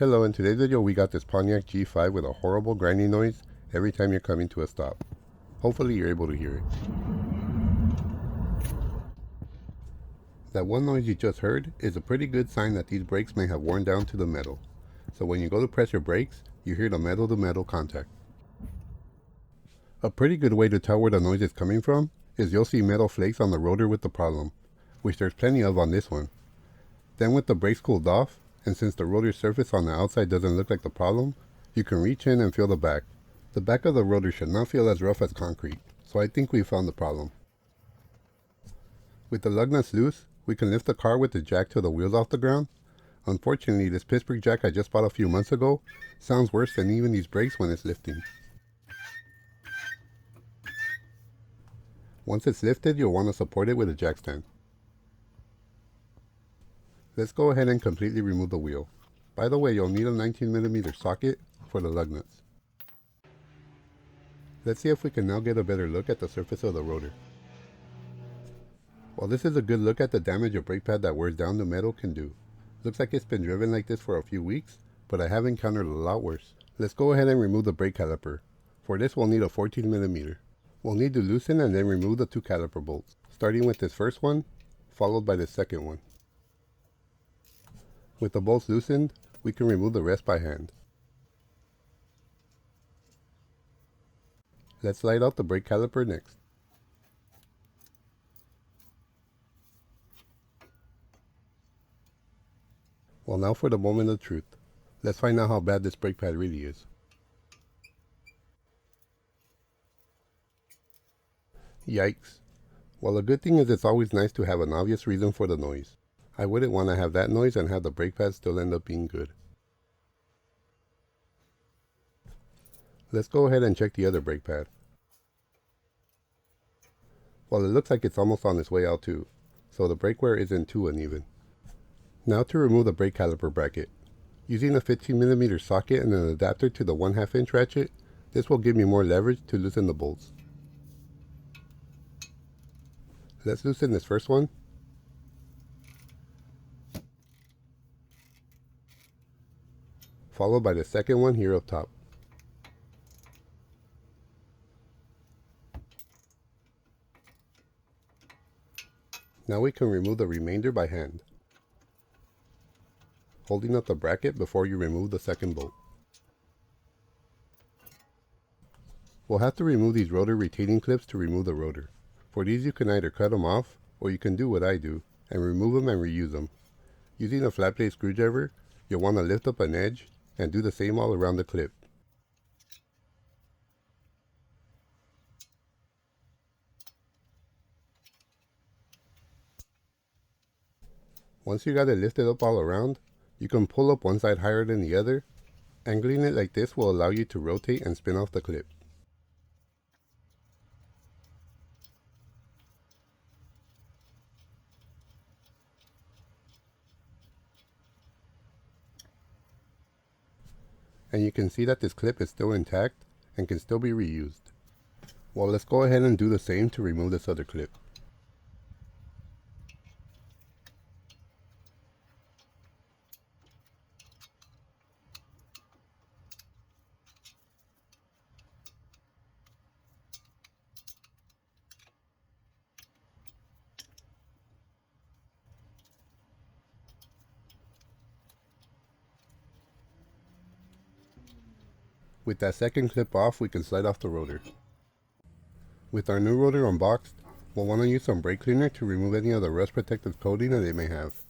Hello, in today's video we got this Pontiac G5 with a horrible grinding noise every time you're coming to a stop. Hopefully you're able to hear it. That one noise you just heard is a pretty good sign that these brakes may have worn down to the metal. So when you go to press your brakes, you hear the metal to metal contact. A pretty good way to tell where the noise is coming from is you'll see metal flakes on the rotor with the problem, which there's plenty of on this one. Then with the brakes cooled off, and since the rotor surface on the outside doesn't look like the problem, you can reach in and feel the back. The back of the rotor should not feel as rough as concrete, so I think we found the problem. With the lug nuts loose, we can lift the car with the jack till the wheels off the ground. Unfortunately, this Pittsburgh jack I just bought a few months ago sounds worse than even these brakes when it's lifting. Once it's lifted, you'll want to support it with a jack stand. Let's go ahead and completely remove the wheel. By the way, you'll need a 19mm socket for the lug nuts. Let's see if we can now get a better look at the surface of the rotor. Well, this is a good look at the damage a brake pad that wears down the metal can do. Looks like it's been driven like this for a few weeks, but I have encountered a lot worse. Let's go ahead and remove the brake caliper. For this we'll need a 14mm. We'll need to loosen and then remove the two caliper bolts, starting with this first one, followed by the second one. With the bolts loosened, we can remove the rest by hand. Let's slide out the brake caliper next. Well, now for the moment of truth. Let's find out how bad this brake pad really is. Yikes. Well, the good thing is it's always nice to have an obvious reason for the noise. I wouldn't want to have that noise and have the brake pad still end up being good. Let's go ahead and check the other brake pad. Well, it looks like it's almost on its way out too, so the brake wear isn't too uneven. Now to remove the brake caliper bracket. Using a 15mm socket and an adapter to the 1/2 inch ratchet, this will give me more leverage to loosen the bolts. Let's loosen this first one. Followed by the second one here up top. Now we can remove the remainder by hand, holding up the bracket before you remove the second bolt. We'll have to remove these rotor retaining clips to remove the rotor. For these you can either cut them off, or you can do what I do, and remove them and reuse them. Using a flat blade screwdriver, you'll want to lift up an edge, and do the same all around the clip. Once you got it lifted up all around, you can pull up one side higher than the other. Angling it like this will allow you to rotate and spin off the clip. And you can see that this clip is still intact and can still be reused. Well, let's go ahead and do the same to remove this other clip. With that second clip off, we can slide off the rotor. With our new rotor unboxed, we'll want to use some brake cleaner to remove any of the rust protective coating that it may have.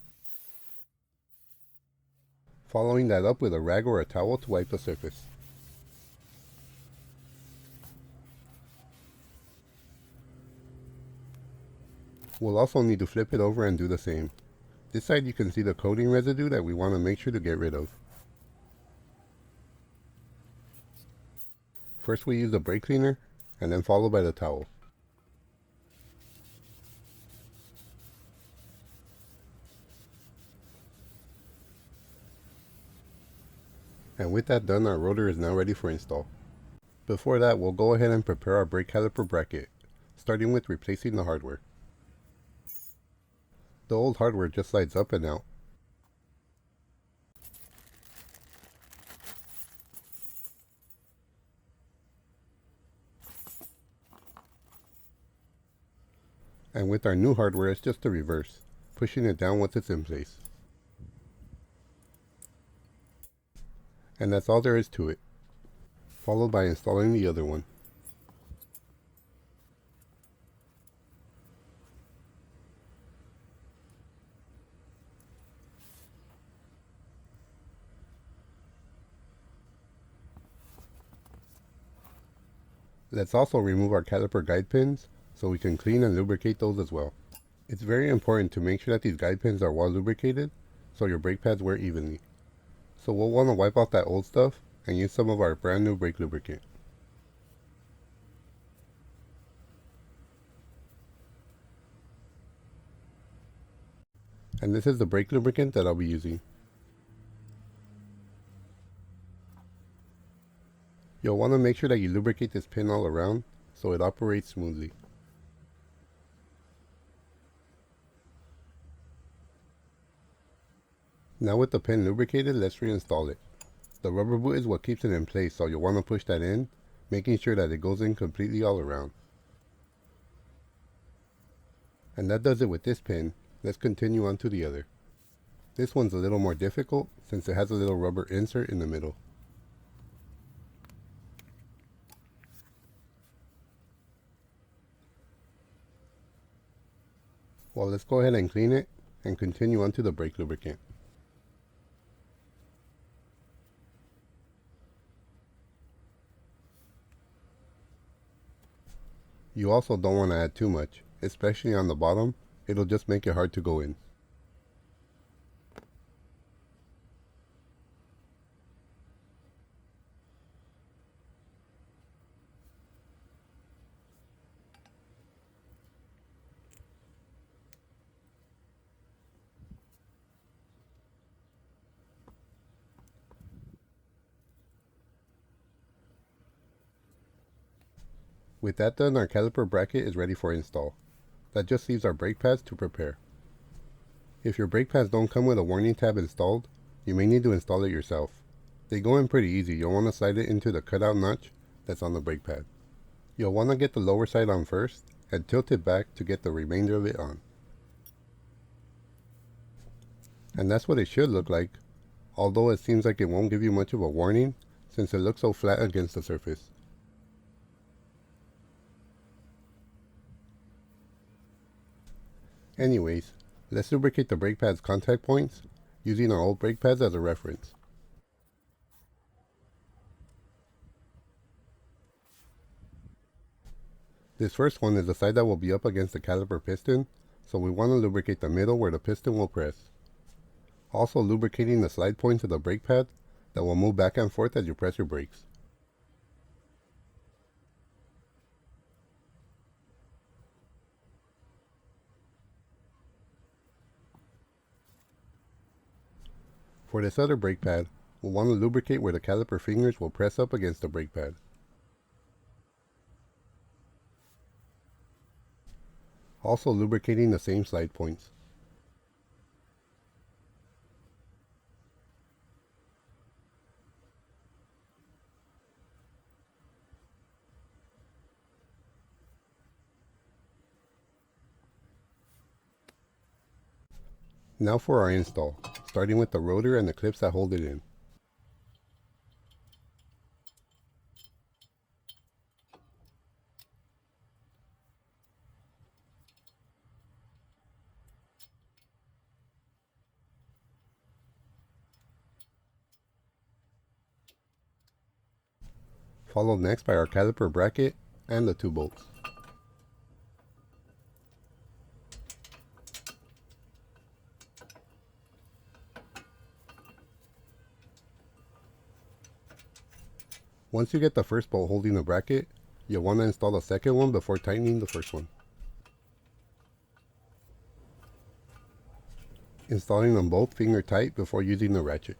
Following that up with a rag or a towel to wipe the surface. We'll also need to flip it over and do the same. This side you can see the coating residue that we want to make sure to get rid of. First we use the brake cleaner, and then followed by the towel. And with that done, our rotor is now ready for install. Before that, we'll go ahead and prepare our brake caliper bracket, starting with replacing the hardware. The old hardware just slides up and out. And with our new hardware, it's just the reverse, pushing it down once it's in place. And that's all there is to it, followed by installing the other one. Let's also remove our caliper guide pins so we can clean and lubricate those as well. It's very important to make sure that these guide pins are well lubricated so your brake pads wear evenly. So we'll want to wipe out that old stuff and use some of our brand new brake lubricant. And this is the brake lubricant that I'll be using. You'll want to make sure that you lubricate this pin all around so it operates smoothly. Now with the pin lubricated, let's reinstall it. The rubber boot is what keeps it in place, so you'll want to push that in, making sure that it goes in completely all around. And that does it with this pin. Let's continue on to the other. This one's a little more difficult since it has a little rubber insert in the middle. Well, let's go ahead and clean it and continue on to the brake lubricant. You also don't want to add too much, especially on the bottom. It'll just make it hard to go in. With that done, our caliper bracket is ready for install. That just leaves our brake pads to prepare. If your brake pads don't come with a warning tab installed, you may need to install it yourself. They go in pretty easy. You'll want to slide it into the cutout notch that's on the brake pad. You'll want to get the lower side on first and tilt it back to get the remainder of it on. And that's what it should look like, although it seems like it won't give you much of a warning since it looks so flat against the surface. Anyways, let's lubricate the brake pad's contact points using our old brake pads as a reference. This first one is the side that will be up against the caliper piston, so we want to lubricate the middle where the piston will press. Also lubricating the slide points of the brake pad that will move back and forth as you press your brakes. For this other brake pad, we'll want to lubricate where the caliper fingers will press up against the brake pad. Also lubricating the same slide points. Now for our install, starting with the rotor and the clips that hold it in. Followed next by our caliper bracket and the 2 bolts. Once you get the first bolt holding the bracket, you'll want to install the second one before tightening the first one. Installing them both finger tight before using the ratchet.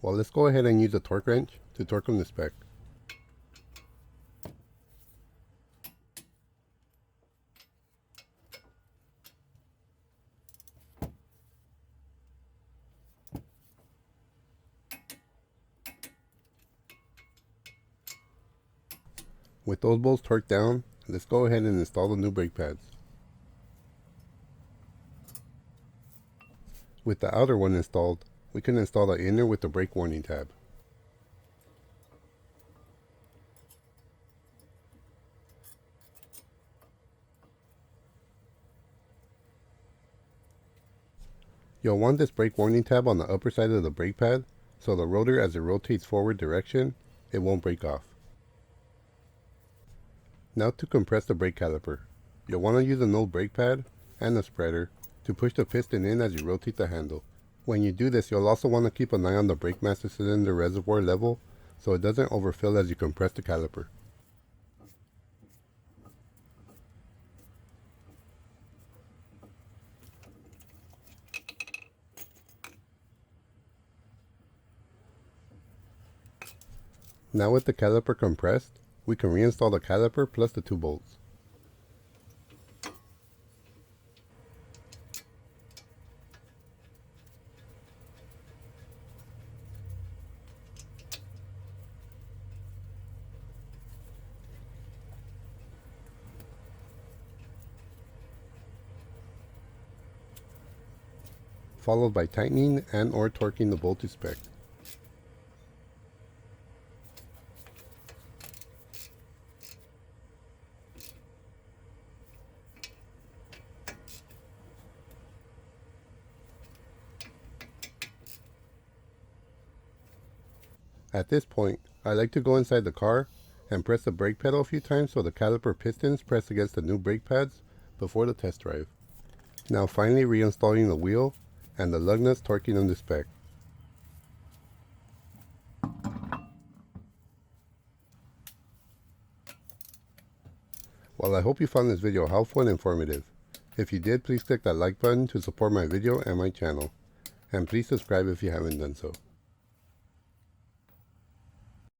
Well, let's go ahead and use a torque wrench to torque them to spec. With those bolts torqued down, let's go ahead and install the new brake pads. With the outer one installed, we can install the inner with the brake warning tab. You'll want this brake warning tab on the upper side of the brake pad, so the rotor, as it rotates forward direction, it won't break off. Now to compress the brake caliper, you'll want to use an old brake pad and a spreader to push the piston in as you rotate the handle. When you do this, you'll also want to keep an eye on the brake master cylinder reservoir level so it doesn't overfill as you compress the caliper. Now with the caliper compressed, we can reinstall the caliper plus the 2 bolts. Followed by tightening and or torquing the bolt to spec. At this point, I like to go inside the car and press the brake pedal a few times so the caliper pistons press against the new brake pads before the test drive. Now finally reinstalling the wheel and the lug nuts, torquing them to spec. Well, I hope you found this video helpful and informative. If you did, please click that like button to support my video and my channel. And please subscribe if you haven't done so.